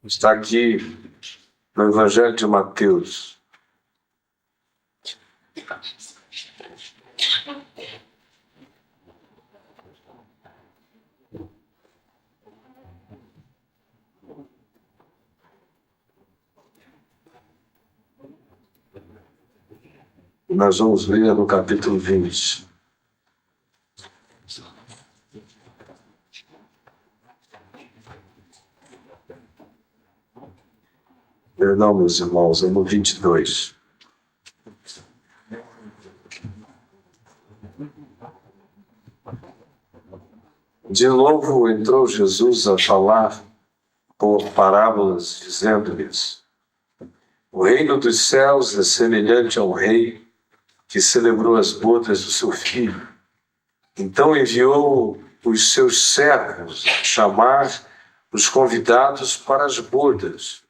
Está aqui no Evangelho de Mateus. Nós vamos ler no capítulo 20. Perdão, meus irmãos, é no 22. De novo entrou Jesus a falar por parábolas, dizendo-lhes: o reino dos céus é semelhante a um rei que celebrou as bodas do seu filho. Então enviou os seus servos a chamar os convidados para as bodas,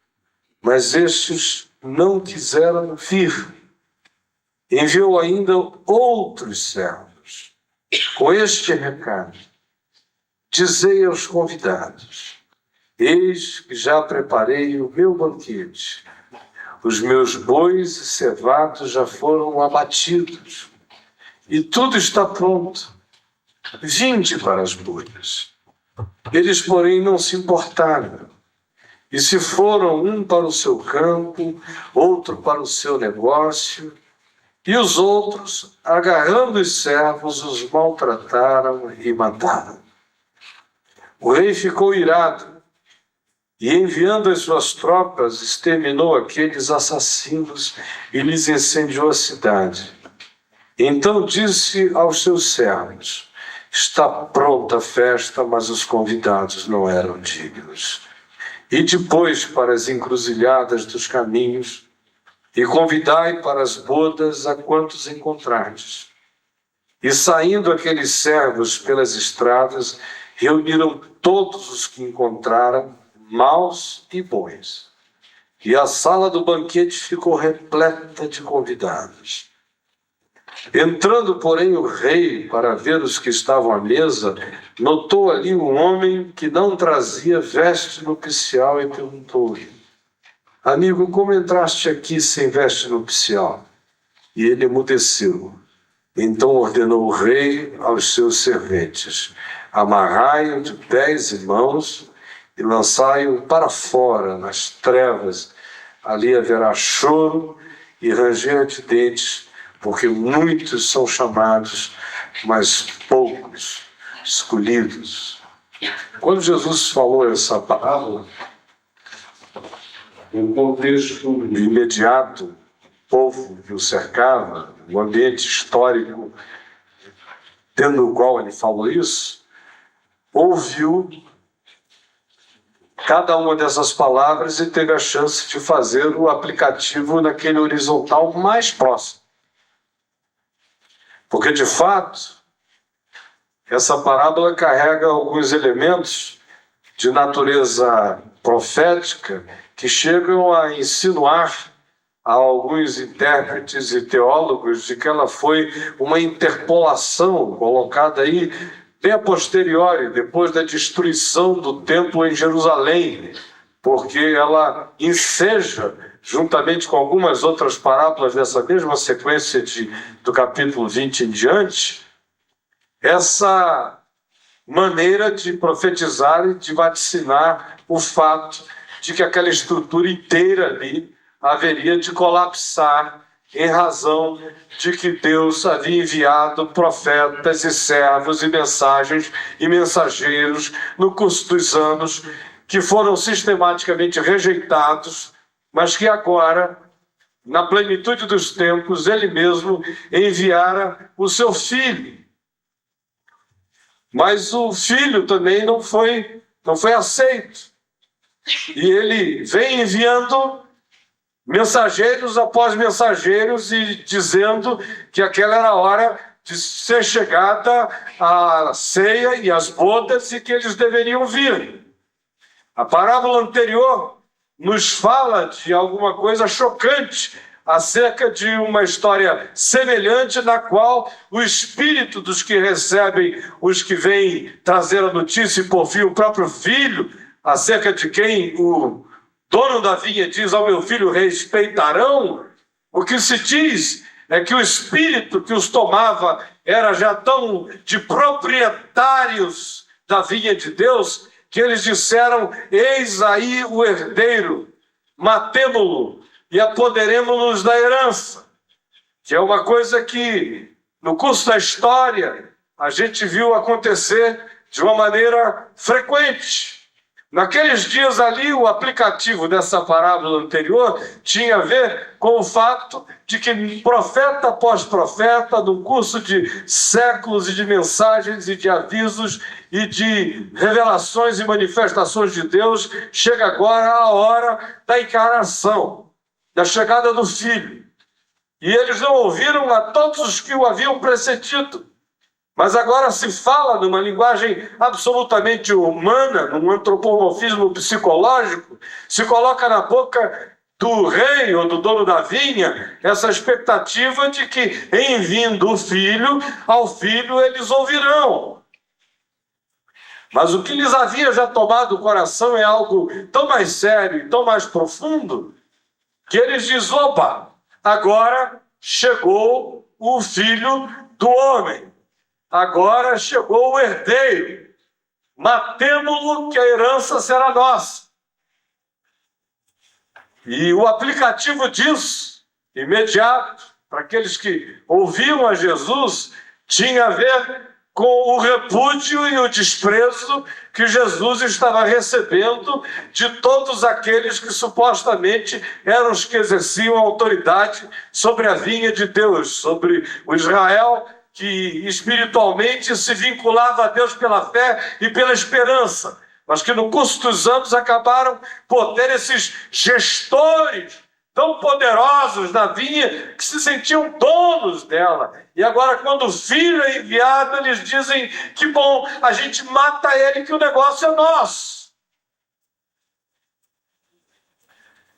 mas estes não quiseram vir. Enviou ainda outros servos com este recado: dizei aos convidados: eis que já preparei o meu banquete. Os meus bois e cevados já foram abatidos, e tudo está pronto. Vinde para as bodas. Eles, porém, não se importaram. E se foram um para o seu campo, outro para o seu negócio, e os outros, agarrando os servos, os maltrataram e mataram. O rei ficou irado, e enviando as suas tropas, exterminou aqueles assassinos e lhes incendiou a cidade. Então disse aos seus servos: está pronta a festa, mas os convidados não eram dignos. E depois para as encruzilhadas dos caminhos, e convidai para as bodas a quantos encontrardes. E saindo aqueles servos pelas estradas, reuniram todos os que encontraram, maus e bons. E a sala do banquete ficou repleta de convidados. Entrando, porém, o rei para ver os que estavam à mesa, notou ali um homem que não trazia veste nupcial e perguntou-lhe: amigo, como entraste aqui sem veste nupcial? E ele emudeceu. Então ordenou o rei aos seus serventes: amarrai-o de pés e mãos e lançai-o para fora, nas trevas. Ali haverá choro e ranger de dentes, porque muitos são chamados, mas poucos escolhidos. Quando Jesus falou essa parábola, no contexto imediato, o povo que o cercava, o ambiente histórico dentro do qual ele falou isso, ouviu cada uma dessas palavras e teve a chance de fazer o aplicativo naquele horizontal mais próximo. Porque, de fato, essa parábola carrega alguns elementos de natureza profética que chegam a insinuar a alguns intérpretes e teólogos de que ela foi uma interpolação colocada aí bem a posteriori, depois da destruição do templo em Jerusalém, porque ela enseja, juntamente com algumas outras parábolas dessa mesma sequência do capítulo 20 em diante, essa maneira de profetizar e de vaticinar o fato de que aquela estrutura inteira ali haveria de colapsar em razão de que Deus havia enviado profetas e servos e mensagens e mensageiros no curso dos anos que foram sistematicamente rejeitados, mas que agora, na plenitude dos tempos, ele mesmo enviara o seu filho. Mas o filho também não foi aceito. E ele vem enviando mensageiros após mensageiros e dizendo que aquela era a hora de ser chegada a ceia e as bodas e que eles deveriam vir. A parábola anterior nos fala de alguma coisa chocante acerca de uma história semelhante na qual o espírito dos que recebem os que vêm trazer a notícia e por fim o próprio filho, acerca de quem dono da vinha diz ao meu filho, respeitarão, o que se diz é que o espírito que os tomava era já tão de proprietários da vinha de Deus, que eles disseram, eis aí o herdeiro, matemo-lo e apoderemo-nos da herança, que é uma coisa que no curso da história a gente viu acontecer de uma maneira frequente. Naqueles dias ali, o aplicativo dessa parábola anterior tinha a ver com o fato de que profeta após profeta, num curso de séculos e de mensagens e de avisos e de revelações e manifestações de Deus, chega agora a hora da encarnação, da chegada do Filho. E eles não ouviram a todos os que o haviam precedido. Mas agora se fala numa linguagem absolutamente humana, num antropomorfismo psicológico, se coloca na boca do rei ou do dono da vinha essa expectativa de que, em vindo o filho, ao filho eles ouvirão. Mas o que lhes havia já tomado o coração é algo tão mais sério e tão mais profundo, que eles dizem, opa, agora chegou o filho do homem. Agora chegou o herdeiro, matemo-lo que a herança será nossa. E o aplicativo disso, imediato, para aqueles que ouviam a Jesus, tinha a ver com o repúdio e o desprezo que Jesus estava recebendo de todos aqueles que supostamente eram os que exerciam a autoridade sobre a vinha de Deus, sobre o Israel que espiritualmente se vinculava a Deus pela fé e pela esperança, mas que no curso dos anos acabaram por ter esses gestores tão poderosos na vinha que se sentiam donos dela. E agora, quando o filho é enviado, eles dizem que bom, a gente mata ele que o negócio é nosso.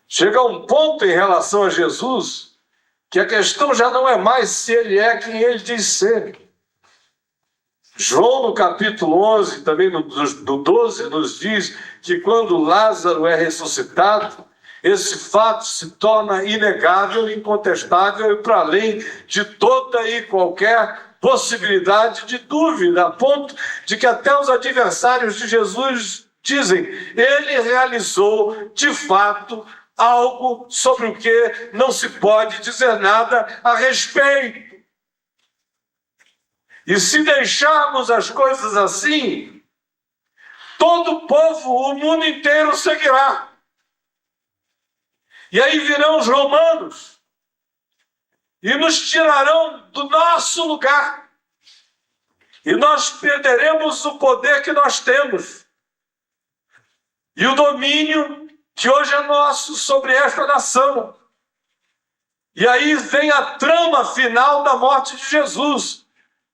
Chega um ponto em relação a Jesus que a questão já não é mais se ele é quem ele diz ser. João, no capítulo 11, também no 12, nos diz que quando Lázaro é ressuscitado, esse fato se torna inegável, incontestável e para além de toda e qualquer possibilidade de dúvida, a ponto de que até os adversários de Jesus dizem, ele realizou de fato algo sobre o que não se pode dizer nada a respeito. E se deixarmos as coisas assim, todo o povo, o mundo inteiro seguirá. E aí virão os romanos e nos tirarão do nosso lugar. E nós perderemos o poder que nós temos e o domínio que hoje é nosso sobre esta nação. E aí vem a trama final da morte de Jesus,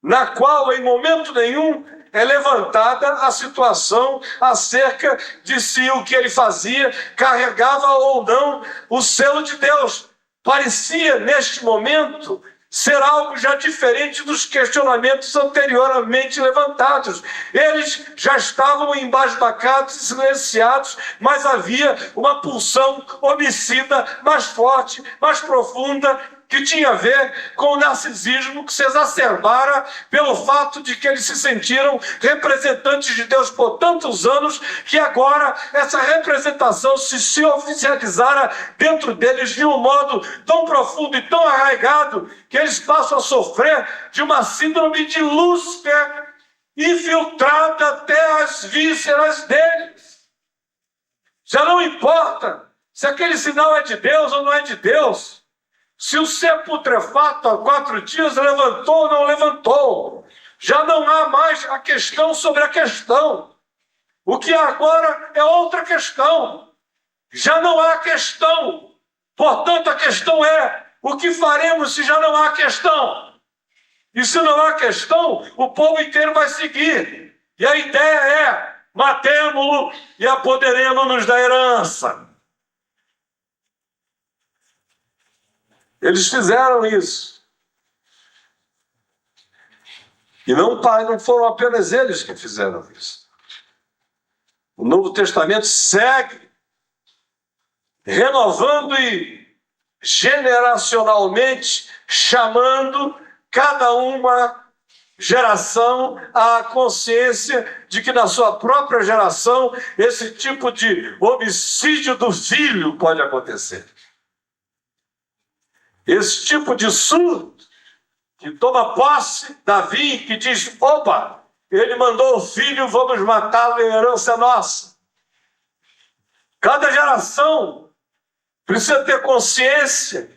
na qual, em momento nenhum, é levantada a situação acerca de se o que ele fazia carregava ou não o selo de Deus. Parecia, neste momento, ser algo já diferente dos questionamentos anteriormente levantados. Eles já estavam embasbacados e silenciados, mas havia uma pulsão homicida mais forte, mais profunda, que tinha a ver com o narcisismo que se exacerbara pelo fato de que eles se sentiram representantes de Deus por tantos anos, que agora essa representação se oficializara dentro deles de um modo tão profundo e tão arraigado que eles passam a sofrer de uma síndrome de Lúcifer infiltrada até as vísceras deles. Já não importa se aquele sinal é de Deus ou não é de Deus, se o ser putrefato há 4 dias levantou ou não levantou. Já não há mais a questão sobre a questão. O que há agora é outra questão. Já não há questão. Portanto, a questão é, o que faremos se já não há questão? E se não há questão, o povo inteiro vai seguir. E a ideia é, matemo-lo e apoderemo-nos da herança. Eles fizeram isso. E não foram apenas eles que fizeram isso. O Novo Testamento segue renovando e generacionalmente chamando cada uma geração à consciência de que na sua própria geração esse tipo de homicídio do filho pode acontecer. Esse tipo de surto que toma posse, Davi, que diz, opa, ele mandou o filho, vamos matá-lo, a herança é nossa. Cada geração precisa ter consciência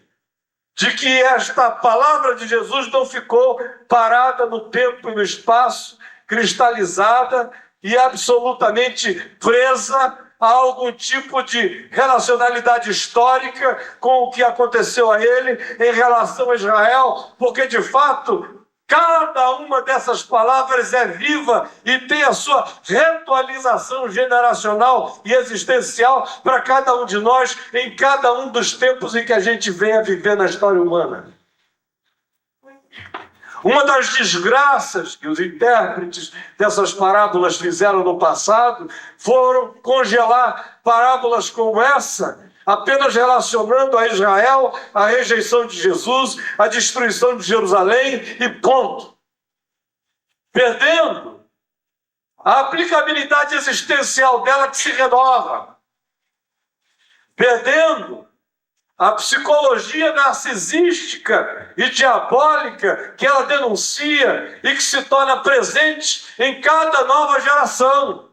de que esta palavra de Jesus não ficou parada no tempo e no espaço, cristalizada e absolutamente presa a algum tipo de relacionalidade histórica com o que aconteceu a ele em relação a Israel, porque de fato cada uma dessas palavras é viva e tem a sua reatualização generacional e existencial para cada um de nós em cada um dos tempos em que a gente vem a viver na história humana. Uma das desgraças que os intérpretes dessas parábolas fizeram no passado foram congelar parábolas como essa, apenas relacionando a Israel, a rejeição de Jesus, a destruição de Jerusalém e ponto. Perdendo a aplicabilidade existencial dela que se renova. Perdendo a psicologia narcisística e diabólica que ela denuncia e que se torna presente em cada nova geração.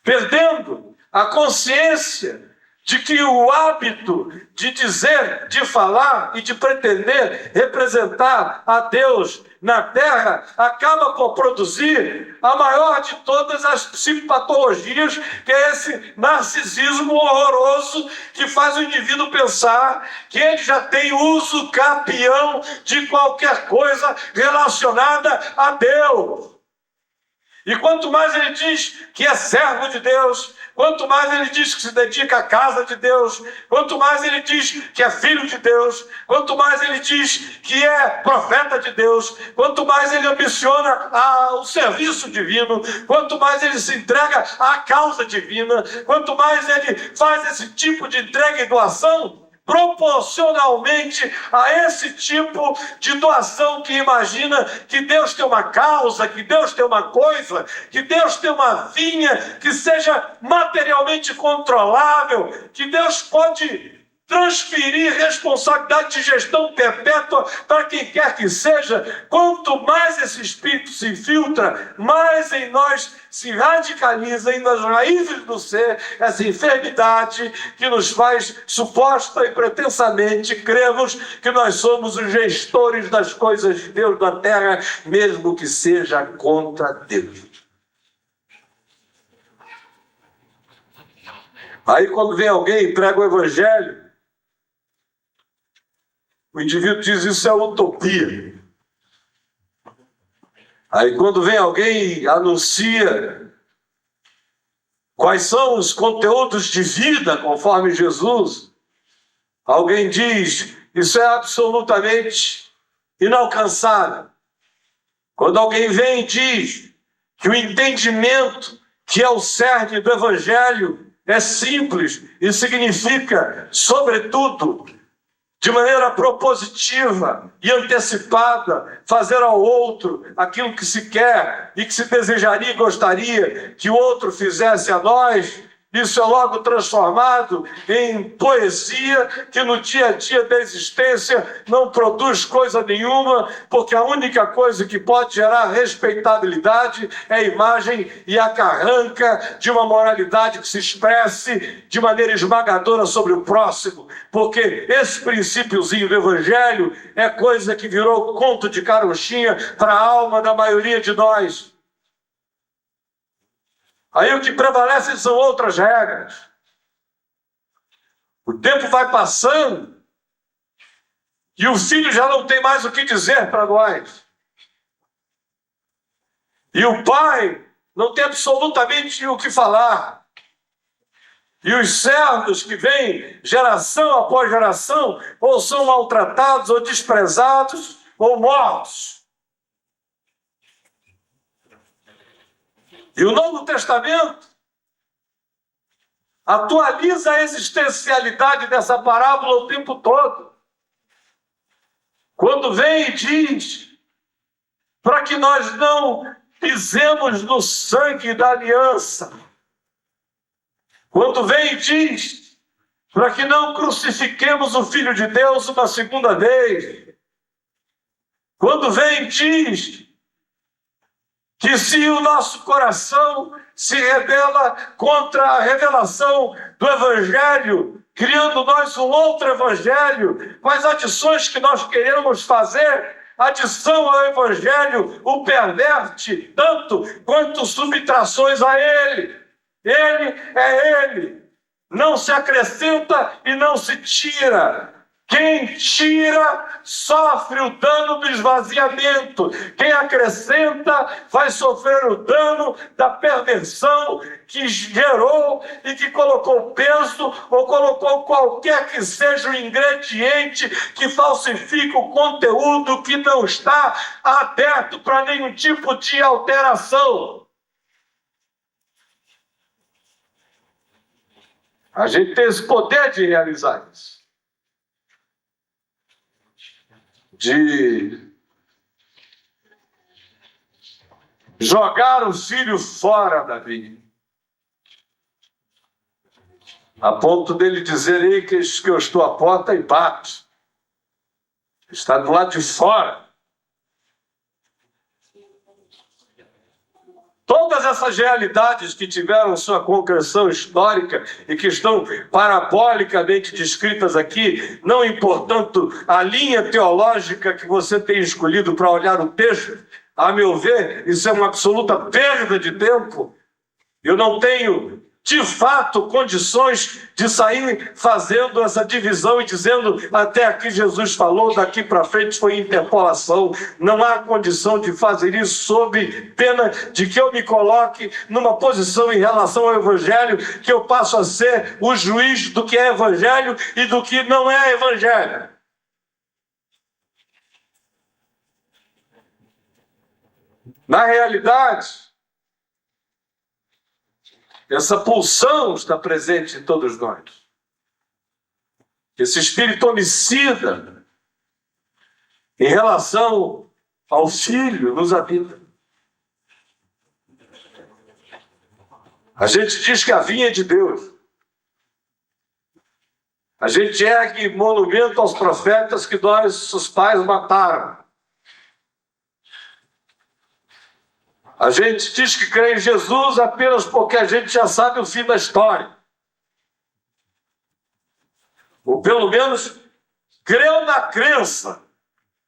Perdendo a consciência de que o hábito de dizer, de falar e de pretender representar a Deus na Terra acaba por produzir a maior de todas as psicopatologias, que é esse narcisismo horroroso que faz o indivíduo pensar que ele já tem uso capião de qualquer coisa relacionada a Deus. E quanto mais ele diz que é servo de Deus, quanto mais ele diz que se dedica à casa de Deus, quanto mais ele diz que é filho de Deus, quanto mais ele diz que é profeta de Deus, quanto mais ele ambiciona o serviço divino, quanto mais ele se entrega à causa divina, quanto mais ele faz esse tipo de entrega e doação, proporcionalmente a esse tipo de doação que imagina que Deus tem uma causa, que Deus tem uma coisa, que Deus tem uma vinha que seja materialmente controlável, que Deus pode transferir responsabilidade de gestão perpétua para quem quer que seja. Quanto mais esse espírito se infiltra, mais em nós se radicaliza em nas raízes do ser essa enfermidade que nos faz suposta e pretensamente cremos que nós somos os gestores das coisas de Deus na terra, mesmo que seja contra Deus. Aí quando vem alguém e prega o evangelho, o indivíduo diz isso é utopia. Aí quando vem alguém e anuncia quais são os conteúdos de vida conforme Jesus, alguém diz isso é absolutamente inalcançável. Quando alguém vem e diz que o entendimento que é o cerne do evangelho é simples e significa, sobretudo, de maneira propositiva e antecipada, fazer ao outro aquilo que se quer e que se desejaria e gostaria que o outro fizesse a nós, isso é logo transformado em poesia que no dia a dia da existência não produz coisa nenhuma, porque a única coisa que pode gerar respeitabilidade é a imagem e a carranca de uma moralidade que se expresse de maneira esmagadora sobre o próximo, porque esse princípiozinho do evangelho é coisa que virou conto de carochinha para a alma da maioria de nós. Aí o que prevalece são outras regras. O tempo vai passando e o filho já não tem mais o que dizer para nós. E o pai não tem absolutamente o que falar. E os servos que vêm geração após geração ou são maltratados, ou desprezados, ou mortos. E o Novo Testamento atualiza a existencialidade dessa parábola o tempo todo. Quando vem e diz, para que nós não pisemos no sangue da aliança. Quando vem e diz, para que não crucifiquemos o Filho de Deus uma segunda vez. Quando vem e diz que se o nosso coração se rebela contra a revelação do Evangelho, criando nós um outro Evangelho, com as adições que nós queremos fazer, a adição ao Evangelho o perverte tanto quanto subtrações a ele. Ele é ele. Não se acrescenta e não se tira. Quem tira sofre o dano do esvaziamento. Quem acrescenta vai sofrer o dano da perversão que gerou e que colocou peso ou colocou qualquer que seja o ingrediente que falsifica o conteúdo que não está aberto para nenhum tipo de alteração. A gente tem esse poder de realizar isso. De jogar o filho fora da vida, a ponto dele dizer: ei, que eu estou à porta e bato. Está do lado de fora. Todas essas realidades que tiveram sua concreção histórica e que estão parabolicamente descritas aqui, não importando a linha teológica que você tem escolhido para olhar o texto, a meu ver, isso é uma absoluta perda de tempo. Eu não tenho, de fato, condições de sair fazendo essa divisão e dizendo até aqui Jesus falou, daqui para frente foi interpolação. Não há condição de fazer isso sob pena de que eu me coloque numa posição em relação ao Evangelho, que eu passo a ser o juiz do que é Evangelho e do que não é Evangelho. Na realidade, essa pulsão está presente em todos nós. Esse espírito homicida em relação ao Filho nos habita. A gente diz que a vinha é de Deus. A gente ergue monumento aos profetas que nossos pais mataram. A gente diz que crê em Jesus apenas porque a gente já sabe o fim da história. Ou pelo menos creu na crença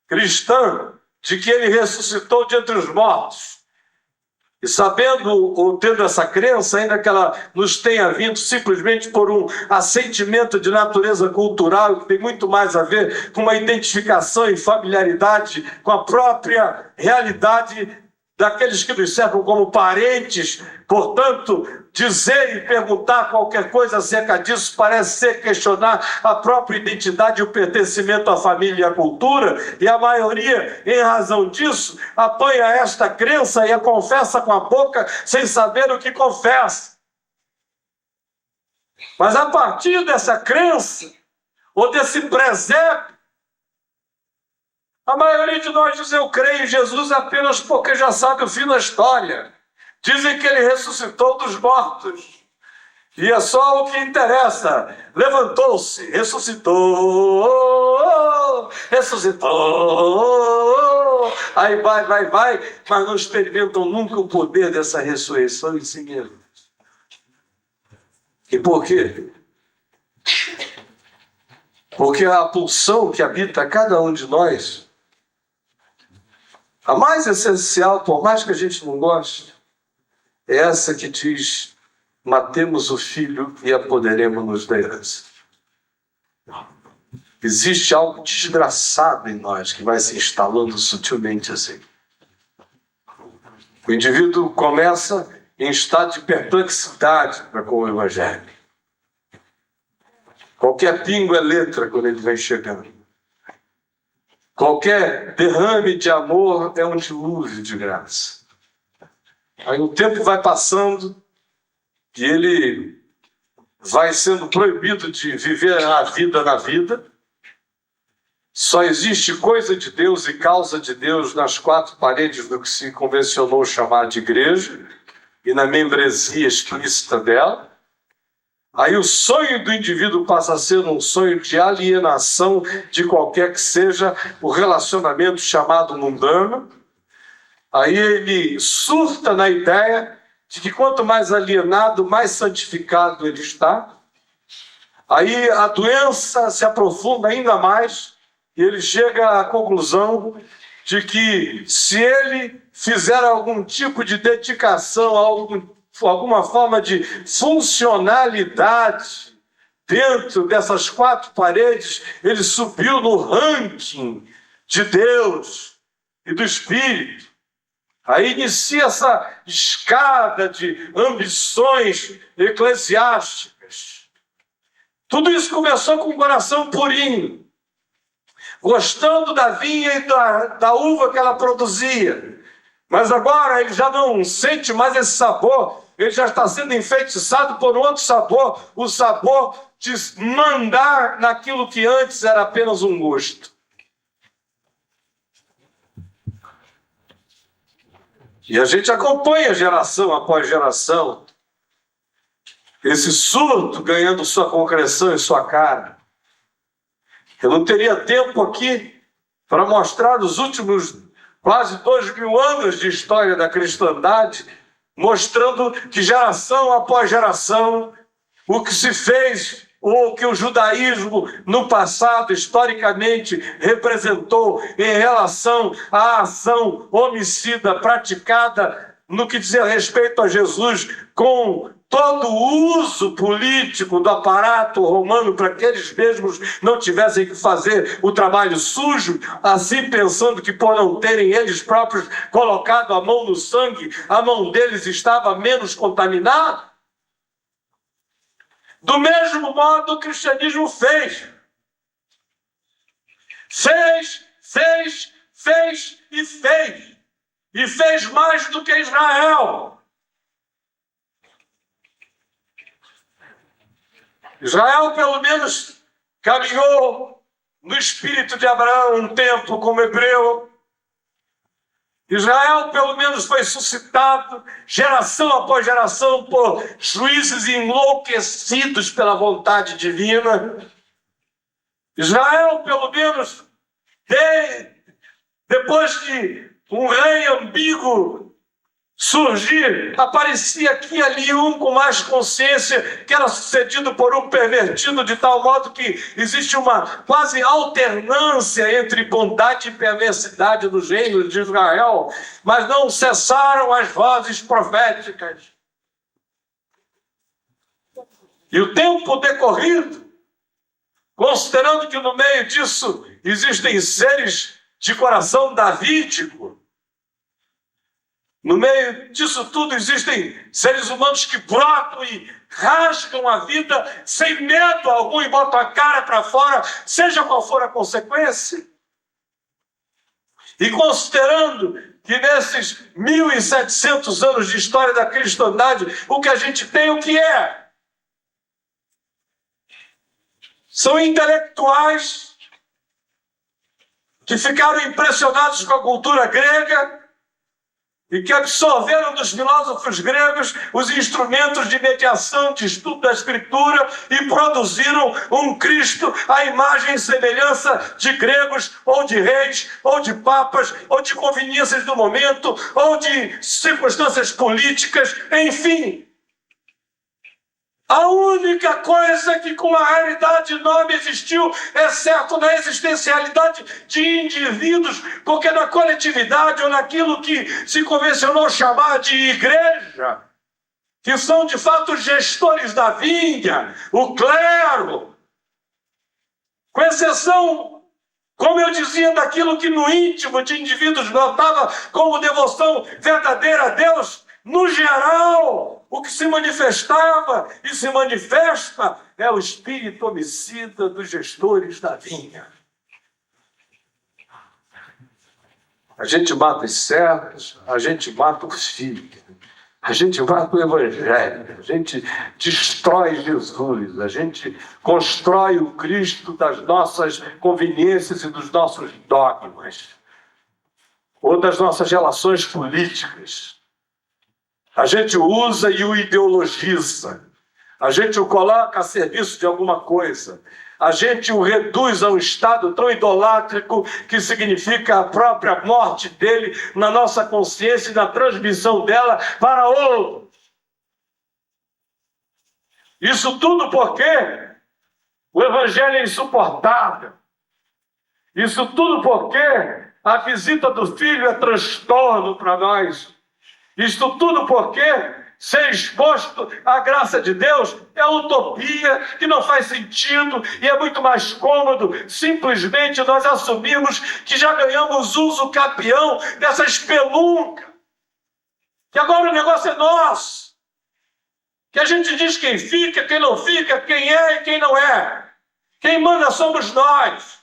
cristã de que ele ressuscitou de entre os mortos. E sabendo ou tendo essa crença, ainda que ela nos tenha vindo simplesmente por um assentimento de natureza cultural, que tem muito mais a ver com uma identificação e familiaridade com a própria realidade daqueles que nos cercam como parentes, portanto, dizer e perguntar qualquer coisa acerca disso parece ser questionar a própria identidade e o pertencimento à família e à cultura, e a maioria, em razão disso, apanha esta crença e a confessa com a boca sem saber o que confessa. Mas a partir dessa crença, ou desse presépio, a maioria de nós diz: eu creio em Jesus apenas porque já sabe o fim da história. Dizem que ele ressuscitou dos mortos. E é só o que interessa. Levantou-se, ressuscitou, ressuscitou. Aí vai, mas não experimentam nunca o poder dessa ressurreição em si mesmo. E por quê? Porque a pulsão que habita cada um de nós, a mais essencial, por mais que a gente não goste, é essa que diz: matemos o filho e apoderemos-nos da herança. Existe algo desgraçado em nós que vai se instalando sutilmente assim. O indivíduo começa em estado de perplexidade para com o Evangelho. Qualquer pingo é letra quando ele vem chegando. Qualquer derrame de amor é um dilúvio de graça. Aí o tempo vai passando e ele vai sendo proibido de viver a vida na vida. Só existe coisa de Deus e causa de Deus nas quatro paredes do que se convencionou chamar de igreja e na membresia explícita dela. Aí o sonho do indivíduo passa a ser um sonho de alienação de qualquer que seja o relacionamento chamado mundano. Aí ele surta na ideia de que quanto mais alienado, mais santificado ele está. Aí a doença se aprofunda ainda mais e ele chega à conclusão de que se ele fizer algum tipo de dedicação, alguma forma de funcionalidade dentro dessas quatro paredes, ele subiu no ranking de Deus e do Espírito. Aí inicia essa escada de ambições eclesiásticas. Tudo isso começou com um coração purinho, gostando da vinha e da uva que ela produzia. Mas agora ele já não sente mais esse sabor, ele já está sendo enfeitiçado por um outro sabor, o sabor de mandar naquilo que antes era apenas um gosto. E a gente acompanha geração após geração esse surto ganhando sua concreção em sua cara. Eu não teria tempo aqui para mostrar os últimos quase 2000 anos de história da cristandade, mostrando que geração após geração, o que se fez, ou que o judaísmo no passado, historicamente, representou em relação à ação homicida praticada no que diz respeito a Jesus, com todo o uso político do aparato romano para que eles mesmos não tivessem que fazer o trabalho sujo, assim pensando que por não terem eles próprios colocado a mão no sangue, a mão deles estava menos contaminada. Do mesmo modo, o cristianismo fez. Fez e fez. E fez mais do que Israel. Israel, pelo menos, caminhou no espírito de Abraão um tempo como hebreu. Israel, pelo menos, foi suscitado, geração após geração, por juízes enlouquecidos pela vontade divina. Israel, pelo menos, depois de um rei ambíguo surgir, aparecia aqui e ali um com mais consciência, que era sucedido por um pervertido, de tal modo que existe uma quase alternância entre bondade e perversidade nos reinos de Israel, mas não cessaram as vozes proféticas. E o tempo decorrido, considerando que no meio disso existem seres de coração davídico, no meio disso tudo existem seres humanos que brotam e rasgam a vida sem medo algum e botam a cara para fora, seja qual for a consequência. E considerando que nesses 1700 anos de história da cristandade, o que a gente tem, o que é? São intelectuais que ficaram impressionados com a cultura grega e que absorveram dos filósofos gregos os instrumentos de mediação, de estudo da Escritura e produziram um Cristo à imagem e semelhança de gregos, ou de reis, ou de papas, ou de conveniências do momento, ou de circunstâncias políticas, enfim. A única coisa que com a realidade enorme existiu, exceto na existencialidade de indivíduos, porque na coletividade ou naquilo que se convencionou chamar de igreja, que são de fato gestores da vinha, o clero, com exceção, como eu dizia, daquilo que no íntimo de indivíduos notava como devoção verdadeira a Deus, no geral, o que se manifestava e se manifesta é o espírito homicida dos gestores da vinha. A gente mata os servos, a gente mata os filhos. A gente mata o Evangelho, a gente destrói Jesus, a gente constrói o Cristo das nossas conveniências e dos nossos dogmas, ou das nossas relações políticas. A gente usa e o ideologiza, a gente o coloca a serviço de alguma coisa, a gente o reduz a um estado tão idolátrico que significa a própria morte dele na nossa consciência e na transmissão dela para outros. Isso tudo porque o Evangelho é insuportável. Isso tudo porque a visita do Filho é transtorno para nós. Isso tudo porque ser exposto à graça de Deus é utopia, que não faz sentido e é muito mais cômodo simplesmente nós assumirmos que já ganhamos uso capião dessa espelunca, que agora o negócio é nosso, que a gente diz quem fica, quem não fica, quem é e quem não é. Quem manda somos nós.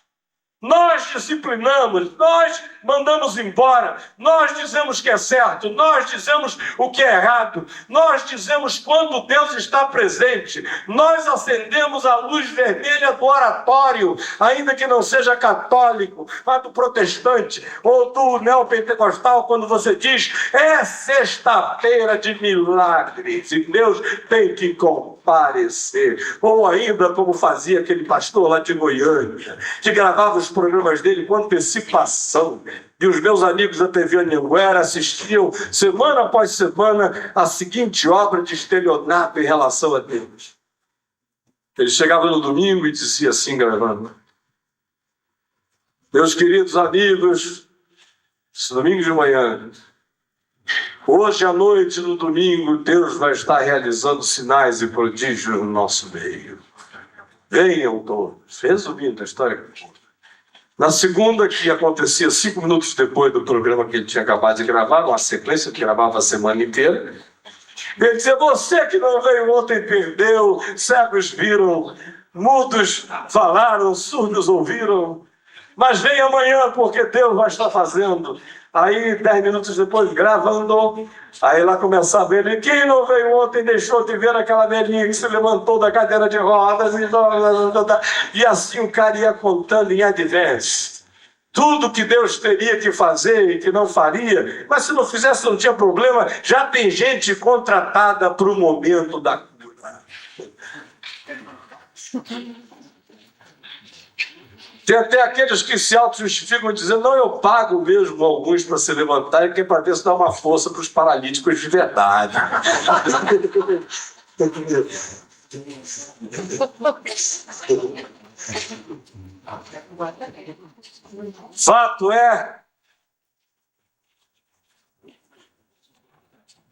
Nós disciplinamos, nós mandamos embora, nós dizemos que é certo, nós dizemos o que é errado, nós dizemos quando Deus está presente, nós acendemos a luz vermelha do oratório, ainda que não seja católico, mas do protestante ou do neopentecostal, quando você diz é sexta-feira de milagres e Deus tem que comparecer, ou ainda como fazia aquele pastor lá de Goiânia, que gravava os programas dele com antecipação, e os meus amigos da TV Anhanguera assistiam semana após semana a seguinte obra de estelionato em relação a Deus. Ele chegava no domingo e dizia assim, gravando: meus queridos amigos, esse domingo de manhã, hoje à noite, no domingo, Deus vai estar realizando sinais e prodígios no nosso meio. Venham todos. Resumindo a história. Na segunda, que acontecia 5 minutos depois do programa que ele tinha acabado de gravar, uma sequência que gravava a semana inteira, ele dizia: você que não veio ontem perdeu, cegos viram, mudos falaram, surdos ouviram, mas vem amanhã porque Deus vai estar fazendo. Aí 10 minutos depois, gravando, aí lá começava ele: quem não veio ontem deixou de ver aquela velhinha que se levantou da cadeira de rodas, e assim o cara ia contando em advance tudo que Deus teria que fazer e que não faria, mas se não fizesse não tinha problema, já tem gente contratada para o momento da cura. Tem até aqueles que se auto-justificam dizendo: não, eu pago mesmo alguns para se levantarem, que é para ver se dá uma força para os paralíticos de verdade. Fato é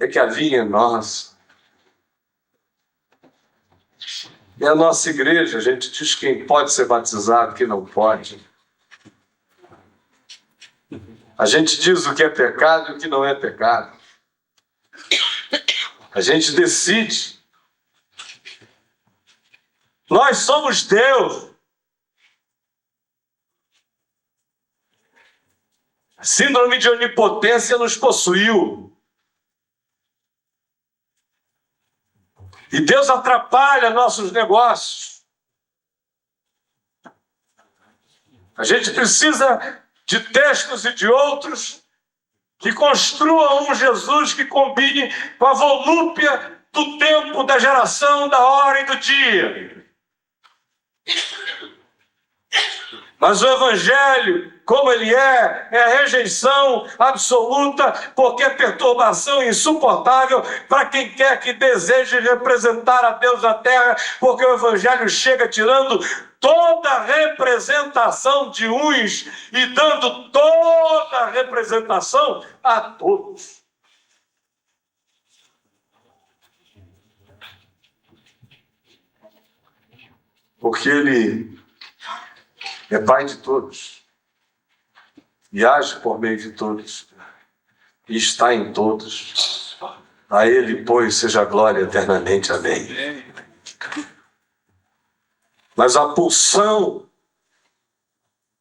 que a vinha é nossa. É a nossa igreja, a gente diz quem pode ser batizado, quem não pode. A gente diz o que é pecado e o que não é pecado. A gente decide. Nós somos Deus. A síndrome de onipotência nos possuiu. E Deus atrapalha nossos negócios. A gente precisa de textos e de outros que construam um Jesus que combine com a volúpia do tempo, da geração, da hora e do dia. Mas o Evangelho, como ele é a rejeição absoluta, porque é perturbação insuportável para quem quer que deseje representar a Deus na terra, porque o Evangelho chega tirando toda a representação de uns e dando toda a representação a todos. Porque ele é Pai de todos, e age por meio de todos, e está em todos. A Ele, pois, seja a glória eternamente. Amém. Mas a pulsão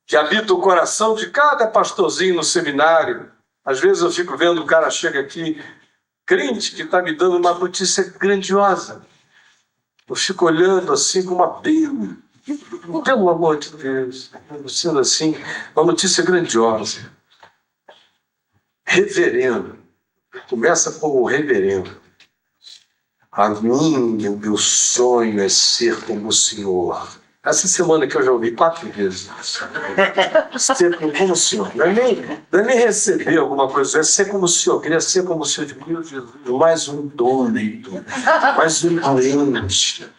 que habita o coração de cada pastorzinho no seminário, às vezes eu fico vendo, o cara chega aqui crente que está me dando uma notícia grandiosa. Eu fico olhando assim com uma pena. Pelo amor de Deus, sendo assim, uma notícia grandiosa. Reverendo. Começa com o reverendo. O meu sonho é ser como o Senhor. Essa semana que eu já ouvi 4 vezes. Ser como o Senhor. Não é nem receber alguma coisa, é ser como o Senhor. Eu queria ser como o Senhor de meu Jesus. Mais um dono, mais um cliente.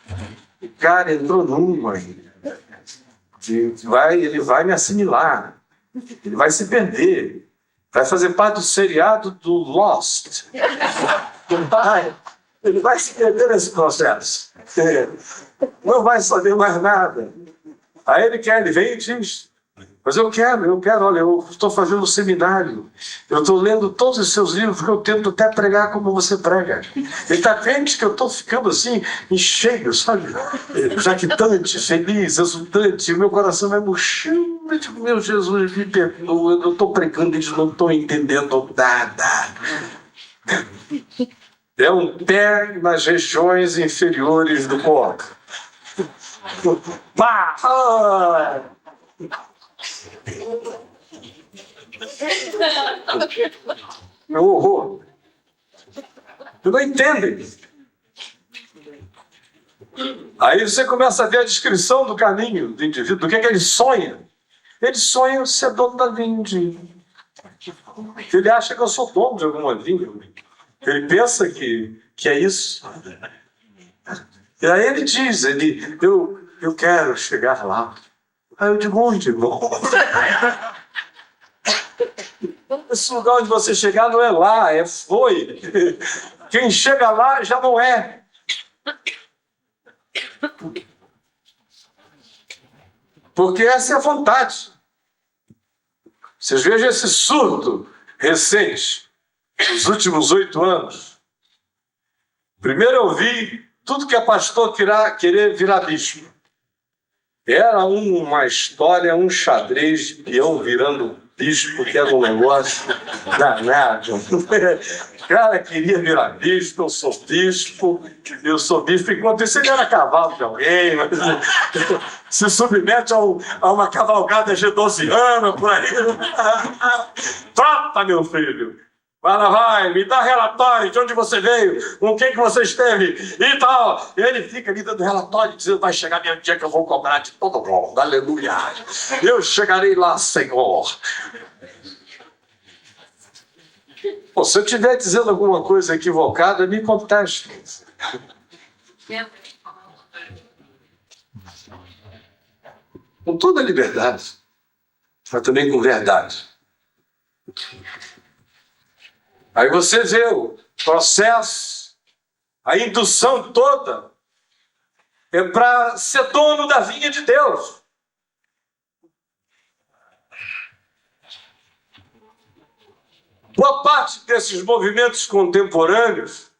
O cara entrou numa ainda. Ele vai me assimilar. Ele vai se perder. Vai fazer parte do seriado do Lost. Ele vai se perder nesse processo. Não vai saber mais nada. Aí ele vem e diz, mas eu quero, olha, eu estou fazendo um seminário, eu estou lendo todos os seus livros, porque eu tento até pregar como você prega. Ele está crente que eu estou ficando assim, encheio, sabe? Jactante, feliz, exultante, meu coração vai murchando. Eu digo, meu Jesus, me perdoa, eu estou pregando e eles não estão entendendo nada. É um pé nas regiões inferiores do corpo. É um horror. Tu não entende. Aí você começa a ver a descrição do caminho do indivíduo, do que ele sonha. Ele sonha ser dono da vinha. Ele acha que eu sou dono de alguma vinha. Ele pensa que é isso. E aí ele diz, eu quero chegar lá. Aí eu digo, onde, irmão? Esse lugar onde você chegar não é lá, foi. Quem chega lá já não é. Porque essa é a vontade. Vocês vejam esse surto recente, nos últimos 8 anos. Primeiro eu vi tudo que é pastor querer virar bispo. Era uma história, um xadrez de peão virando bispo, que era um negócio danado. O cara queria virar bispo, eu sou bispo, enquanto isso ele era cavalo de alguém, mas se submete a uma cavalgada gedosiana por aí. Trota, meu filho! Vai, me dá relatório de onde você veio, com quem que você esteve e tal. E ele fica ali dando relatório, dizendo, vai chegar meu dia que eu vou cobrar de todo mundo, aleluia. Eu chegarei lá, Senhor. Bom, se eu estiver dizendo alguma coisa equivocada, me conteste. Com toda a liberdade, mas também com verdade. Aí você vê o processo, a indução toda, é para ser dono da vinha de Deus. Boa parte desses movimentos contemporâneos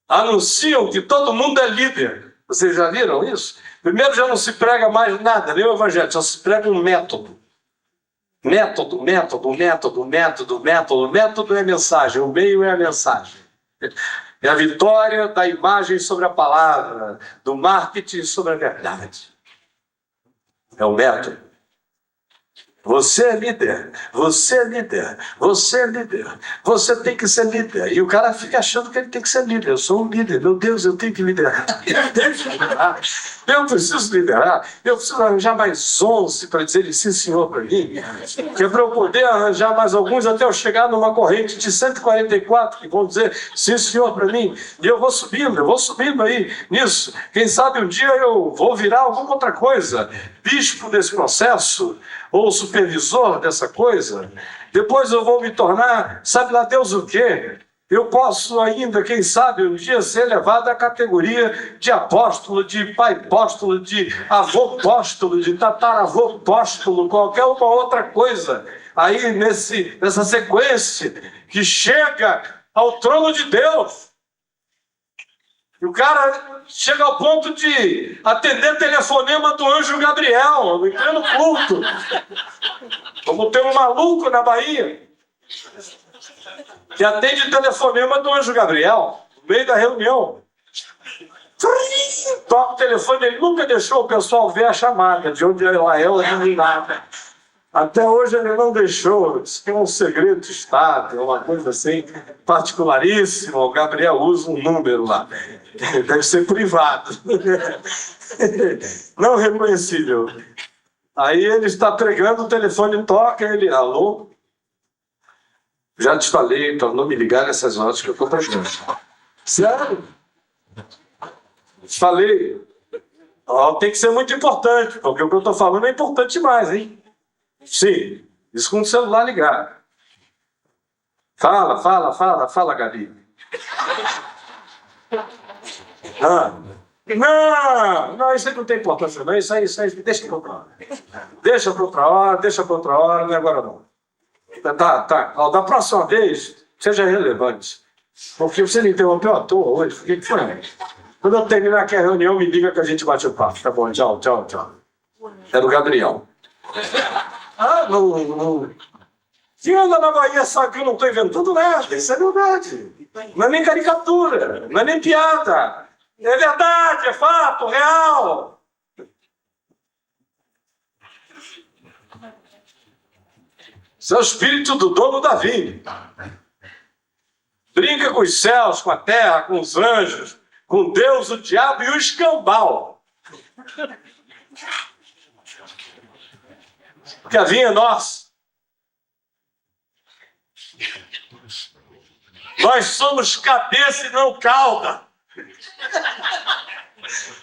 anunciam que todo mundo é líder. Vocês já viram isso? Primeiro, já não se prega mais nada, nem o evangelho, só se prega um método. Método é mensagem, o meio é a mensagem. É a vitória da imagem sobre a palavra, do marketing sobre a verdade. É o método. Você é líder, você tem que ser líder. E o cara fica achando que ele tem que ser líder. Eu sou um líder, meu Deus, eu tenho que liderar. Eu preciso liderar, eu preciso arranjar mais 11 para dizer sim, senhor, para mim. Que é para eu poder arranjar mais alguns até eu chegar numa corrente de 144 que vão dizer sim, senhor, para mim. E eu vou subindo aí nisso. Quem sabe um dia eu vou virar alguma outra coisa. Bispo desse processo, ou supervisor dessa coisa, depois eu vou me tornar, sabe lá Deus o quê? Eu posso ainda, quem sabe, um dia ser levado à categoria de apóstolo, de pai apóstolo, de avô apóstolo, de tataravô apóstolo, qualquer uma outra coisa, aí nessa sequência que chega ao trono de Deus. E o cara chega ao ponto de atender telefonema do anjo Gabriel, no pleno culto. Como tem um maluco na Bahia. que atende telefonema do anjo Gabriel, no meio da reunião. Toca o telefone, ele nunca deixou o pessoal ver a chamada, de onde ela é eliminada. Até hoje ele não deixou, isso que é um segredo de Estado, é uma coisa assim, particularíssima. O Gabriel usa um número lá, deve ser privado, não reconhecível. Aí ele está pregando, o telefone toca, ele, alô? Já te falei para não me ligar nessas horas que eu estou pregando. Sério? Falei. Tem que ser muito importante, porque o que eu estou falando é importante demais, hein? Sim, isso com o celular ligado. Fala, Gabi. Não, isso aí não tem importância, não. Isso aí, deixa para outra hora. Deixa para outra hora, não é agora não. Tá. Da próxima vez, seja relevante. Porque você me interrompeu à toa hoje. O que foi? Quando eu terminar aqui a reunião, me liga que a gente bate o papo. Tá bom, tchau. É do Gabriel. Não. Quem anda na Bahia sabe que eu não estou inventando nada. Isso é verdade. Não é nem caricatura, não é nem piada. É verdade, é fato, real. Isso é o espírito do dono da vinha. Brinca com os céus, com a terra, com os anjos, com Deus, o diabo e o escambau. Porque a vinha é nossa. Nós somos cabeça e não cauda.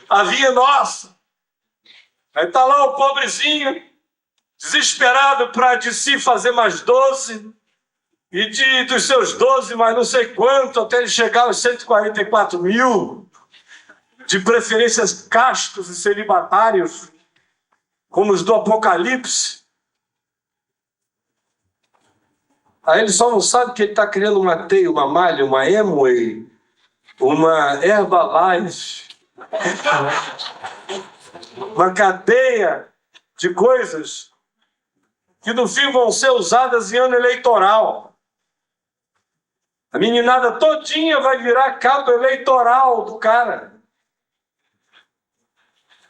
A vinha é nossa. Aí está lá o pobrezinho, desesperado para de si fazer mais 12, e dos seus 12 mais não sei quanto, até ele chegar aos 144 mil, de preferências castos e celibatários, como os do Apocalipse. Aí ele só não sabe que ele está criando uma teia, uma malha, uma Amway, uma Herbalife, uma cadeia de coisas que no fim vão ser usadas em ano eleitoral. A meninada todinha vai virar cabo eleitoral do cara.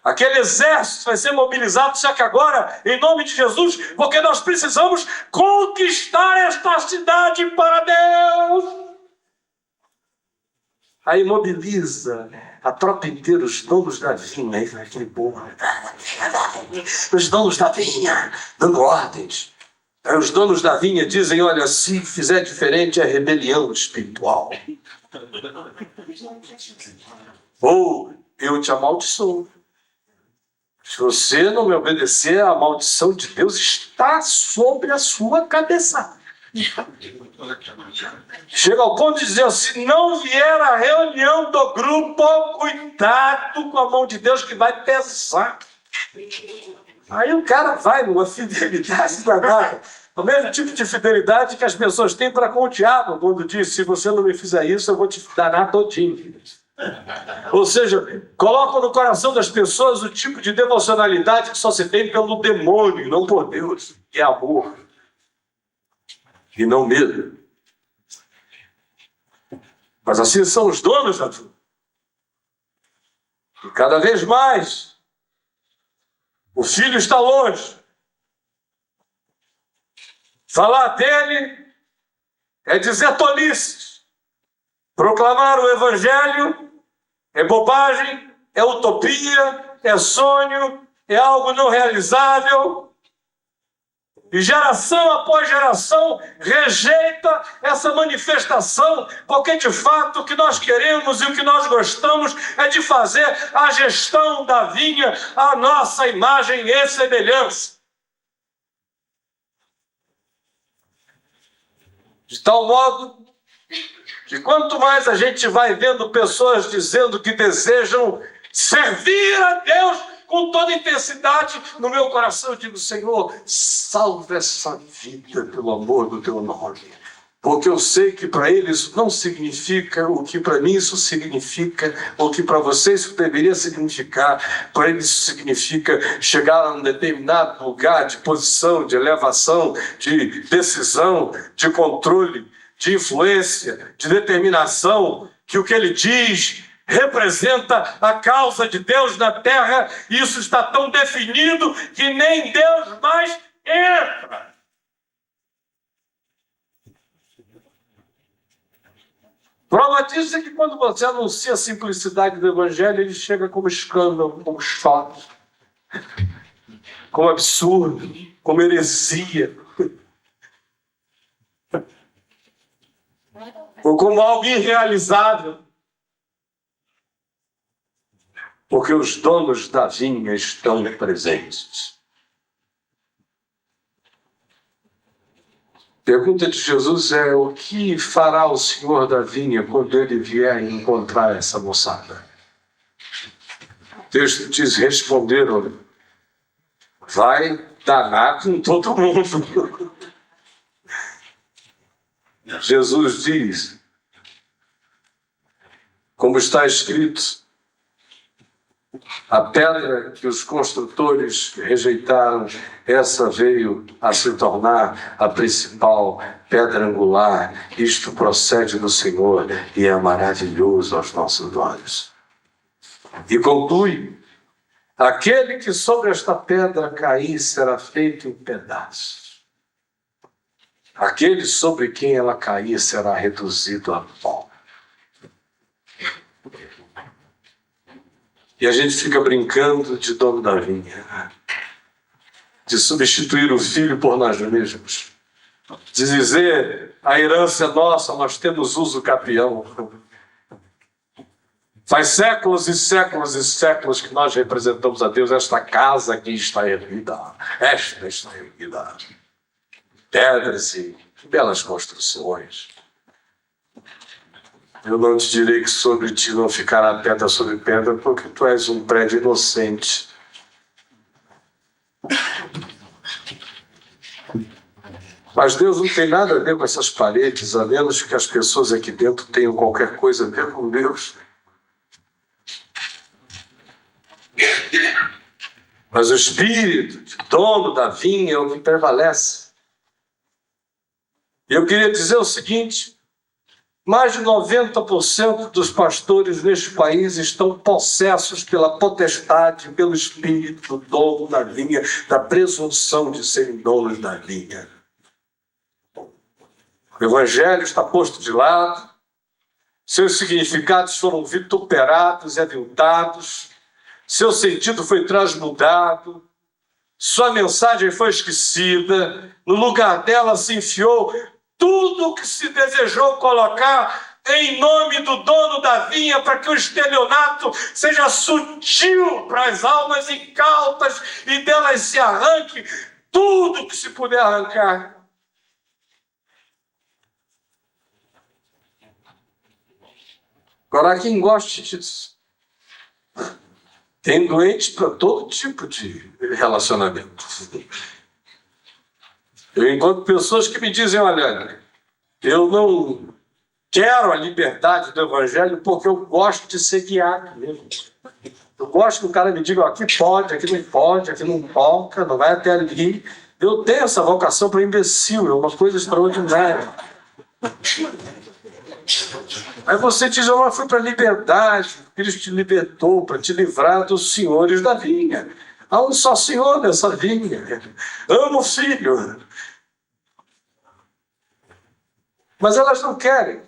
Aquele exército vai ser mobilizado, só que agora, em nome de Jesus, porque nós precisamos conquistar esta cidade para Deus. Aí mobiliza a tropa inteira, os donos da vinha, aí vai aquele povo. Os donos da vinha, dando ordens. Aí os donos da vinha dizem, olha, se fizer diferente é rebelião espiritual. Ou eu te amaldiçoo. Se você não me obedecer, a maldição de Deus está sobre a sua cabeça. Chega ao ponto de dizer, se não vier a reunião do grupo, cuidado com a mão de Deus que vai pesar. Aí o cara vai numa fidelidade danada. O mesmo tipo de fidelidade que as pessoas têm para com o diabo, quando diz, se você não me fizer isso, eu vou te danar todinho. Ou seja, colocam no coração das pessoas o tipo de devocionalidade que só se tem pelo demônio, não por Deus, que é amor e não medo. Mas assim são os donos da vida. E cada vez mais o filho está longe. Falar dele é dizer tolices. Proclamar o evangelho é bobagem, é utopia, é sonho, é algo não realizável. E geração após geração rejeita essa manifestação, porque de fato o que nós queremos e o que nós gostamos é de fazer a gestão da vinha à nossa imagem e semelhança. De tal modo que quanto mais a gente vai vendo pessoas dizendo que desejam servir a Deus com toda intensidade, no meu coração eu digo, Senhor, salva essa vida pelo amor do teu nome. Porque eu sei que para eles isso não significa o que para mim isso significa, ou que para você isso deveria significar. Para eles isso significa chegar a um determinado lugar de posição, de elevação, de decisão, de controle, de influência, de determinação, que o que ele diz representa a causa de Deus na terra. Isso está tão definido que nem Deus mais entra. Prova disso é que quando você anuncia a simplicidade do Evangelho, ele chega como escândalo, como choque, como absurdo, como heresia, ou como algo irrealizável. Porque os donos da vinha estão presentes. Pergunta de Jesus é: o que fará o senhor da vinha quando ele vier encontrar essa moçada? O texto diz: responderam: vai danar com todo mundo. Jesus diz, como está escrito, a pedra que os construtores rejeitaram, essa veio a se tornar a principal pedra angular. Isto procede do Senhor e é maravilhoso aos nossos olhos. E conclui: aquele que sobre esta pedra cair será feito em pedaços. Aquele sobre quem ela cair será reduzido a pó. E a gente fica brincando de dono da vinha, de substituir o filho por nós mesmos, de dizer: a herança é nossa, nós temos uso capião. Faz séculos e séculos e séculos que nós representamos a Deus. Esta casa aqui está erguida, esta está erguida. Pedras e belas construções. Eu não te direi que sobre ti não ficará pedra sobre pedra, porque tu és um prédio inocente. Mas Deus não tem nada a ver com essas paredes, a menos que as pessoas aqui dentro tenham qualquer coisa a ver com Deus. Mas o espírito de dono da vinha é o que prevalece. E eu queria dizer o seguinte: mais de 90% dos pastores neste país estão possessos pela potestade, pelo espírito do dono da vinha, da presunção de serem donos da vinha. O Evangelho está posto de lado, seus significados foram vituperados e aviltados, seu sentido foi transmudado, sua mensagem foi esquecida, no lugar dela se enfiou tudo o que se desejou colocar em nome do dono da vinha, para que o estelionato seja sutil para as almas incautas e delas se arranque tudo o que se puder arrancar. Agora, quem goste disso? Tem doente para todo tipo de relacionamento. Eu encontro pessoas que me dizem: olha, eu não quero a liberdade do Evangelho porque eu gosto de ser guiado mesmo. Eu gosto que o cara me diga: aqui pode, aqui não toca, não vai até ali. Eu tenho essa vocação para imbecil, é uma coisa extraordinária. Aí você diz: eu fui para a liberdade, Cristo te libertou para te livrar dos senhores da vinha. Há um só senhor nessa vinha. Amo o filho. Mas elas não querem.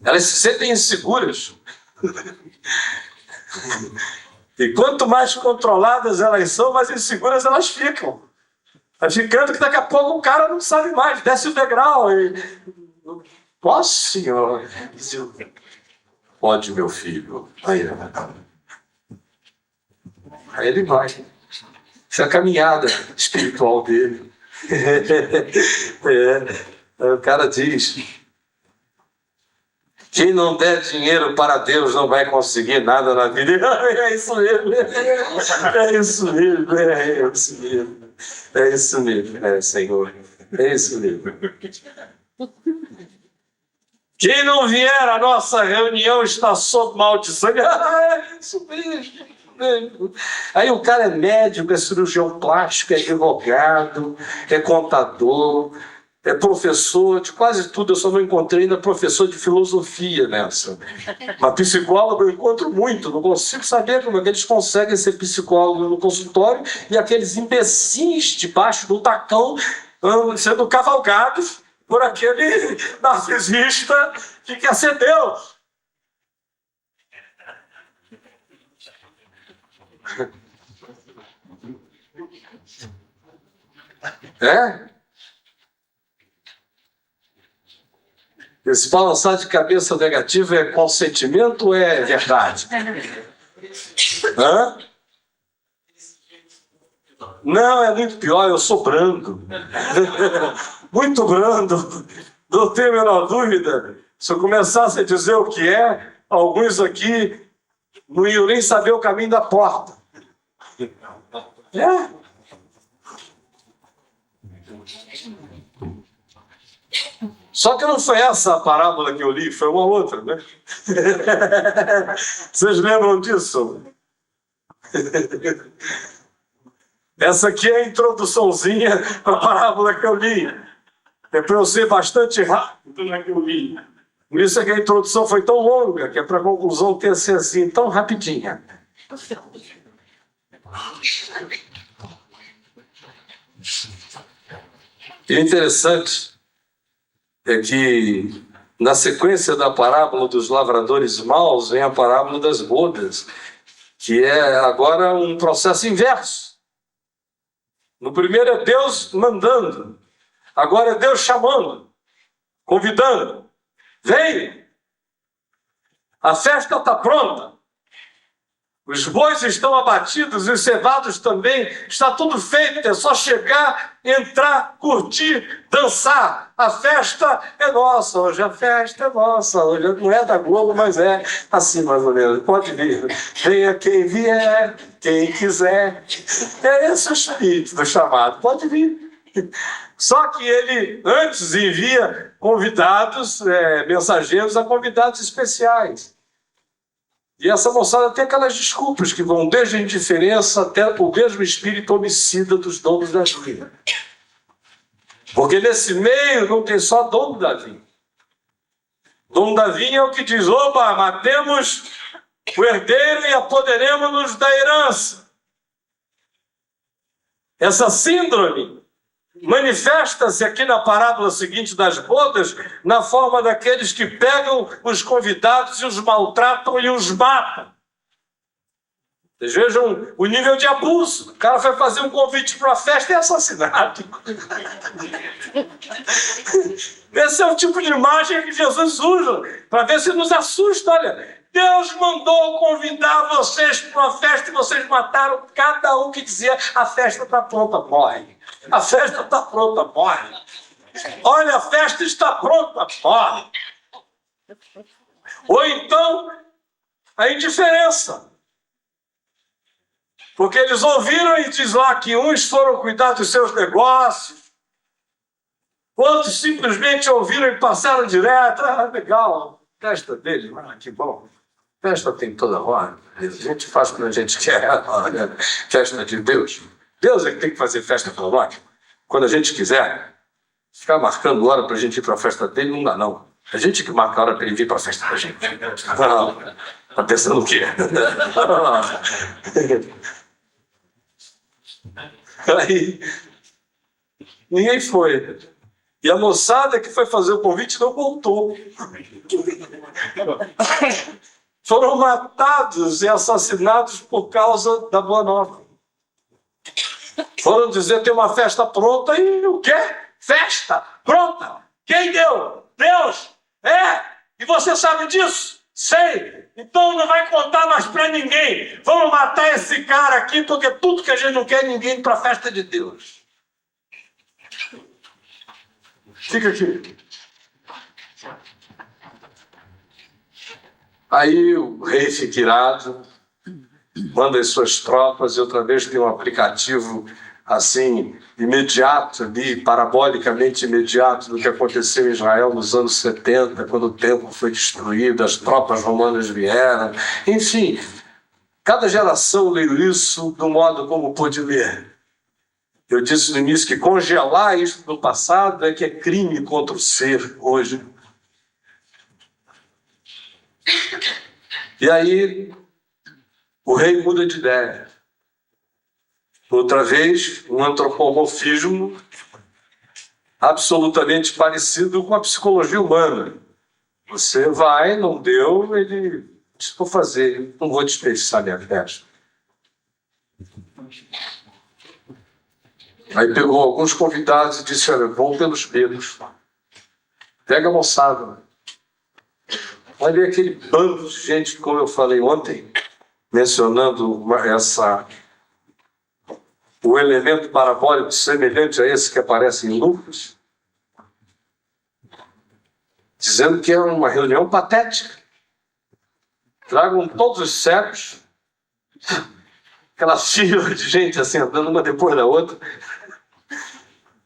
Elas se sentem inseguras. E quanto mais controladas elas são, mais inseguras elas ficam. Vai ficando que daqui a pouco o cara não sabe mais, desce o degrau. E... posso, senhor? Pode, meu filho. Aí ele vai. Essa é a caminhada espiritual dele. O cara diz: quem não der dinheiro para Deus não vai conseguir nada na vida. É isso mesmo. É isso mesmo. É isso mesmo. É isso mesmo. É, Senhor. É isso mesmo. Quem não vier à nossa reunião está sob maldição. É isso mesmo. Aí o cara é médico, é cirurgião plástico, é advogado, é contador, é professor de quase tudo, eu só não encontrei ainda professor de filosofia nessa. Mas psicólogo eu encontro muito, não consigo saber como é que eles conseguem ser psicólogo no consultório e aqueles imbecis debaixo do tacão sendo cavalgados por aquele narcisista que quer ser Deus. É? Esse balançar de cabeça negativo é consentimento ou é verdade? Hã? Não, é muito pior, eu sou brando. Muito brando. Não tenho a menor dúvida. Se eu começasse a dizer o que é, alguns aqui não iam nem saber o caminho da porta. É? Só que não foi essa a parábola que eu li, foi uma outra, né? Vocês lembram disso? Essa aqui é a introduçãozinha para a parábola que eu li. É para eu ser bastante rápido na que eu li. Por isso é que a introdução foi tão longa, que é para a conclusão ter sido assim, tão rapidinha. E o interessante é que, na sequência da parábola dos lavradores maus, vem a parábola das bodas, que é agora um processo inverso. No primeiro é Deus mandando, agora é Deus chamando, convidando. Vem! A festa está pronta. Os bois estão abatidos, os cevados também. Está tudo feito, é só chegar, entrar, curtir, dançar. A festa é nossa, hoje a festa é nossa. Hoje não é da Globo, mas é assim mais ou menos. Pode vir. Venha quem vier, quem quiser. É esse o espírito do chamado. Pode vir. Só que ele antes envia convidados, mensageiros a convidados especiais. E essa moçada tem aquelas desculpas que vão desde a indiferença até o mesmo espírito homicida dos donos da vinha. Porque nesse meio não tem só dono da vinha. Dono da vinha é o que diz, opa, matemos o herdeiro e apoderemos-nos da herança. Essa síndrome manifesta-se aqui na parábola seguinte das bodas, na forma daqueles que pegam os convidados e os maltratam e os matam. Vocês vejam o nível de abuso. O cara vai fazer um convite para uma festa e é assassinado. Esse é o tipo de imagem que Jesus usa para ver se nos assusta. Olha, Deus mandou convidar vocês para uma festa e vocês mataram cada um que dizia a festa está pronta, morre. A festa está pronta, morre. Olha, a festa está pronta, morre. Ou então, a indiferença. Porque eles ouviram e diz lá que uns foram cuidar dos seus negócios, outros simplesmente ouviram e passaram direto. Ah, legal, festa dele, que bom. Festa tem toda hora. A gente faz quando a gente quer. Festa de Deus. Deus é que tem que fazer festa para nós. Quando a gente quiser. Ficar marcando hora para a gente ir para a festa dele não dá, não. A gente que marca a hora para ele vir para a festa da gente. Está pensando o quê? Aí, ninguém foi. E a moçada que foi fazer o convite não voltou. Foram matados e assassinados por causa da Boa Nova. Foram dizer, tem uma festa pronta e o quê? Festa pronta. Quem deu? Deus. É? E você sabe disso? Sei. Então não vai contar mais para ninguém. Vamos matar esse cara aqui, porque tudo que a gente não quer, ninguém para a festa de Deus. Fica aqui. Aí o rei fica irado, manda as suas tropas, e outra vez tem um aplicativo assim, imediato ali, parabolicamente imediato do que aconteceu em Israel nos anos 70, quando o templo foi destruído, as tropas romanas vieram. Enfim, cada geração leu isso do modo como pôde ler. Eu disse no início que congelar isso do passado é que é crime contra o ser hoje. E aí o rei muda de ideia. Outra vez, um antropomorfismo absolutamente parecido com a psicologia humana. Você vai, não deu, ele disse, vou fazer, não vou desperdiçar minha festa. Aí pegou alguns convidados e disse, olha, vão pelos pelos. Pega a moçada. Vai ver aquele bando de gente, como eu falei ontem, mencionando o elemento parabólico semelhante a esse que aparece em Lucas, dizendo que é uma reunião patética. Tragam todos os cegos, aquela fila de gente assim, andando uma depois da outra.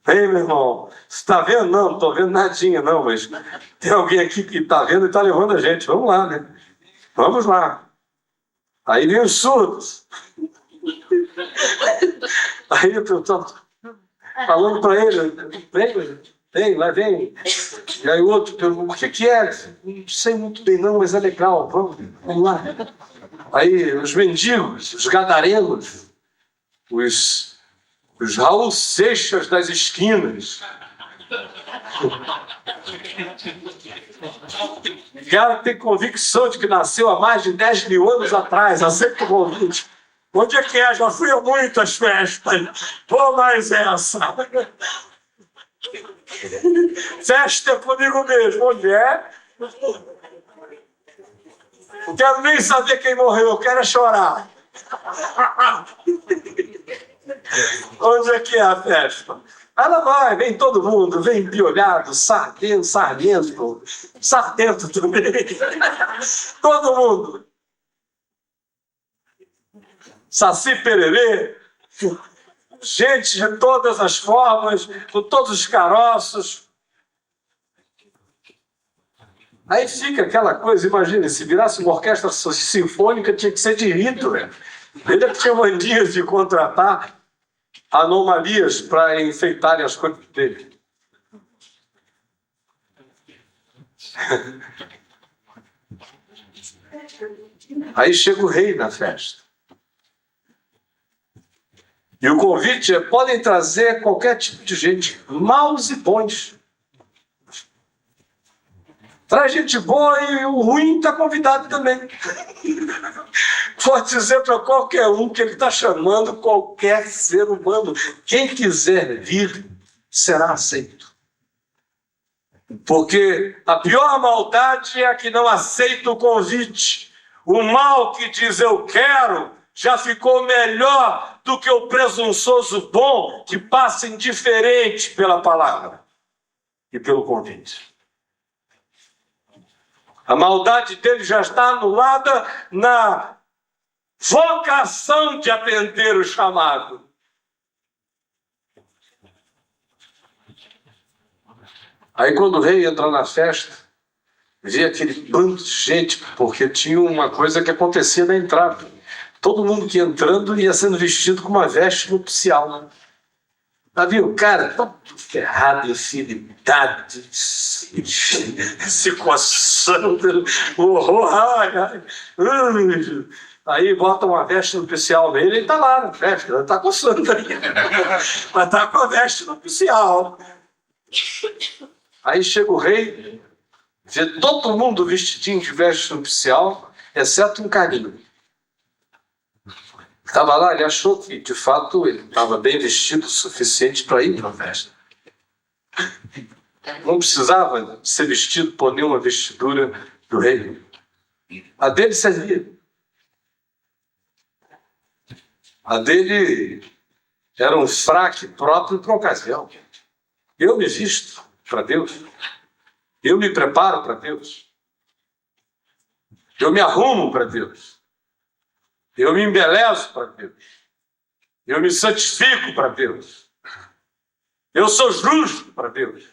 Ei, meu irmão, você está vendo? Não, não estou vendo nadinha, não, mas tem alguém aqui que está vendo e está levando a gente. Vamos lá, né? Vamos lá. Aí vem os surdos. Aí eu estou falando para ele, vem, lá vem. E aí o outro pergunta, o que é? Não sei muito bem não, mas é legal, vamos lá. Aí os mendigos, os gadarenos, os Raul Seixas das esquinas. O cara tem convicção de que nasceu há mais de 10 mil anos atrás, aceita o convite. Onde é que é? Já fui a muitas festas. Vou mais essa. Festa é comigo mesmo. Onde é? Não quero nem saber quem morreu, eu quero é chorar. Onde é que é a festa? Ela vai, vem todo mundo, vem piolhado, sargento também. Todo mundo. Saci Pererê, gente de todas as formas, com todos os caroços. Aí fica aquela coisa, imagina, se virasse uma orquestra sinfônica, tinha que ser de Hitler. Ele tinha mania de contratar anomalias para enfeitarem as coisas dele. Aí chega o rei na festa. E o convite é, podem trazer qualquer tipo de gente, maus e bons. Traz gente boa e o ruim está convidado também. Pode dizer para qualquer um que ele está chamando qualquer ser humano. Quem quiser vir, será aceito. Porque a pior maldade é a que não aceita o convite. O mal que diz eu quero já ficou melhor do que o presunçoso bom que passa indiferente pela palavra e pelo convite. A maldade dele já está anulada na vocação de atender o chamado. Aí quando o rei entra na festa, vê aquele bando de gente, porque tinha uma coisa que acontecia na entrada. Todo mundo que ia entrando ia sendo vestido com uma veste nupcial. Né? Havia o cara todo ferrado, enfileirado, se coçando, horror, aí bota uma veste nupcial nele, ele está lá na festa, ele está coçando aí, mas está com a veste nupcial. Aí chega o rei, vê todo mundo vestidinho de veste nupcial, exceto um carinho. Estava lá, ele achou que, de fato, ele estava bem vestido o suficiente para ir para a festa. Não precisava ser vestido por nenhuma vestidura do rei. A dele servia. A dele era um fraque próprio para a ocasião. Eu me visto para Deus. Eu me preparo para Deus. Eu me arrumo para Deus. Eu me embelezo para Deus. Eu me santifico para Deus. Eu sou justo para Deus.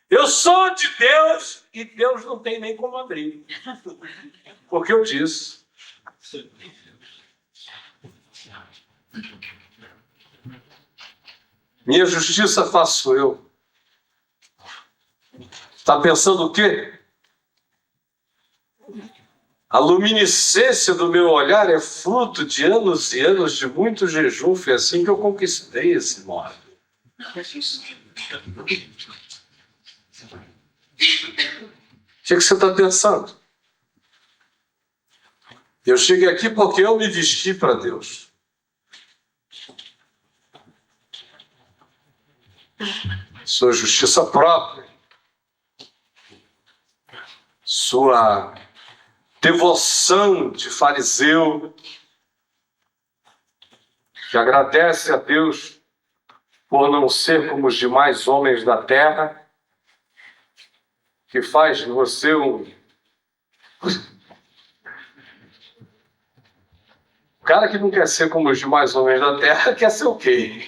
Eu sou de Deus e Deus não tem nem como abrir. Porque eu disse. Minha justiça faço eu. Está pensando o quê? A luminescência do meu olhar é fruto de anos e anos de muito jejum. Foi assim que eu conquistei esse modo. O que você está pensando? Eu cheguei aqui porque eu me vesti para Deus. Sua justiça própria, sua devoção de fariseu, que agradece a Deus por não ser como os demais homens da terra, que faz de você um cara que não quer ser como os demais homens da terra, quer ser o quê?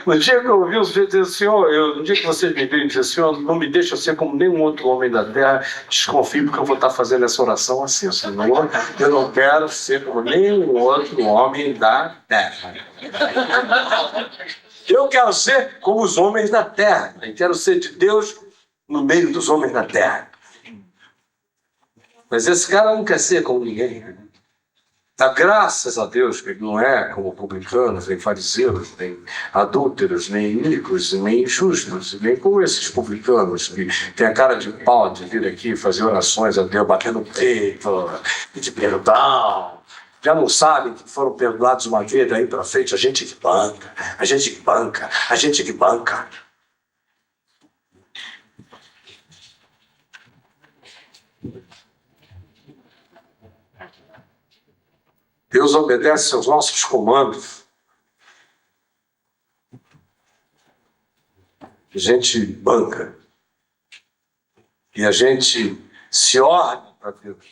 No dia que eu ouvi os dizer, Senhor, no dia que vocês me veem dizer, Senhor, não me deixa ser como nenhum outro homem da terra, desconfio porque eu vou estar fazendo essa oração assim, Senhor, eu não quero ser como nenhum outro homem da terra. Eu quero ser como os homens da terra, eu quero ser de Deus no meio dos homens da terra. Mas esse cara não quer ser como ninguém. Dá graças a Deus que ele não é como publicanos, nem fariseus, nem adúlteros, nem iníquos, nem injustos, nem como esses publicanos que têm a cara de pau de vir aqui fazer orações a Deus, bater no peito, pedir perdão. Já não sabem que foram perdoados uma vez, daí para frente a gente que banca, a gente que banca, a gente que banca. Deus obedece aos nossos comandos. A gente banca. E a gente se orna para Deus.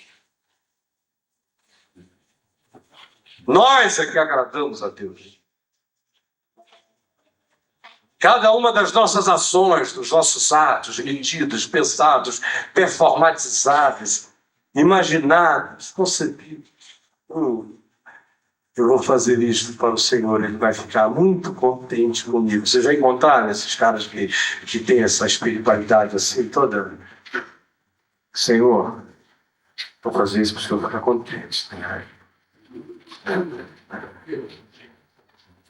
Nós é que agradamos a Deus. Cada uma das nossas ações, dos nossos atos, medidos, pensados, performatizados, imaginados, concebidos. Eu vou fazer isto para o Senhor, Ele vai ficar muito contente comigo. Vocês já encontraram esses caras que têm essa espiritualidade assim toda? Senhor, vou fazer isso para o Senhor ficar contente.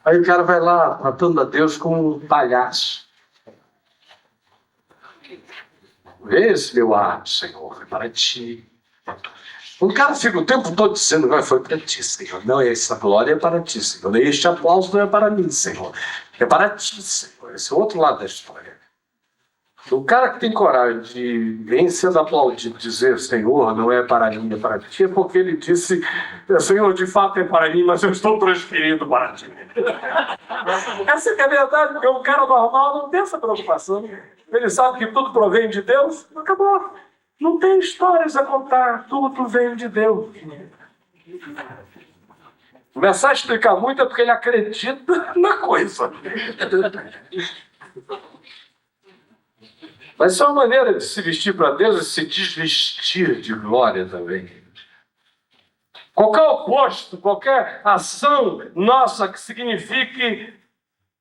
Aí o cara vai lá tratando a Deus como um palhaço. Vê esse meu ato, Senhor, é para ti. O cara fica o tempo todo dizendo, não, foi para ti, Senhor. Não, essa glória é para ti, Senhor. Este aplauso não é para mim, Senhor. É para ti, Senhor. Esse é o outro lado da história. O cara que tem coragem de, vem sendo aplaudido, dizer, Senhor, não é para mim, é para ti, é porque ele disse, Senhor, de fato é para mim, mas eu estou transferindo para ti. Essa é a verdade, porque um cara normal não tem essa preocupação. Ele sabe que tudo provém de Deus, acabou. Não tem histórias a contar, tudo vem de Deus. Começar a explicar muito é porque ele acredita na coisa. Mas isso é uma maneira de se vestir para Deus e se desvestir de glória também. Qualquer oposto, qualquer ação nossa que signifique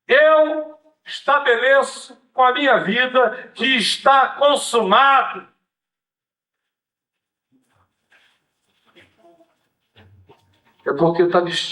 eu estabeleço com a minha vida que está consumado. É porque está vestido